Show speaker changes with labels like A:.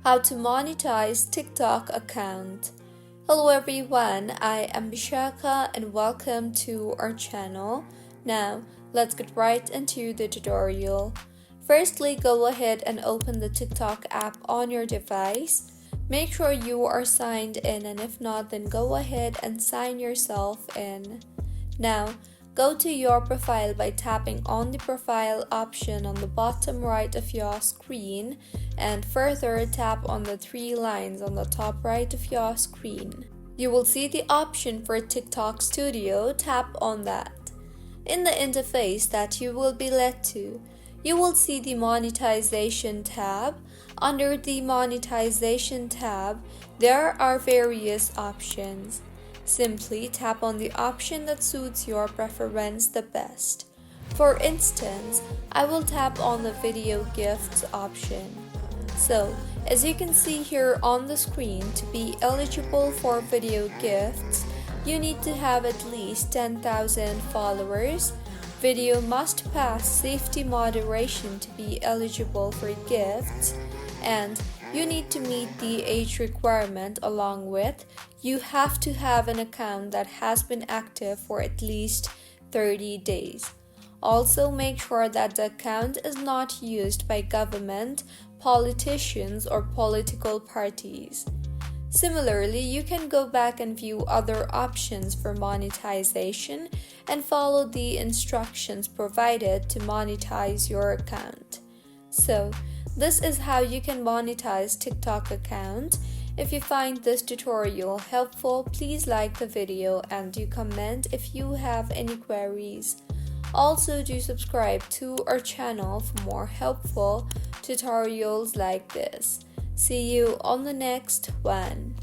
A: How to monetize TikTok account. Hello everyone, I am Bishaka and welcome to our channel. Now, let's get right into the tutorial. Firstly, go ahead and open the TikTok app on your device. Make sure you are signed in, and if not, then go ahead and sign yourself in. Now, go to your profile by tapping on the profile option on the bottom right of your screen, and further tap on the three lines on the top right of your screen. You will see the option for TikTok Studio. Tap on that. In the interface that you will be led to, you will see the Monetization tab. Under the Monetization tab, there are various options. Simply tap on the option that suits your preference the best. For instance, I will tap on the Video Gifts option. So, as you can see here on the screen, to be eligible for video gifts, you need to have at least 10,000 followers. Video must pass safety moderation to be eligible for gifts, and you need to meet the age requirement, along with you have to have an account that has been active for at least 30 days. Also, make sure that the account is not used by government, politicians, or political parties. Similarly, you can go back and view other options for monetization and follow the instructions provided to monetize your account. So, this is how you can monetize TikTok account. If you find this tutorial helpful, please like the video and do comment if you have any queries. Also, do subscribe to our channel for more helpful tutorials like this. See you on the next one.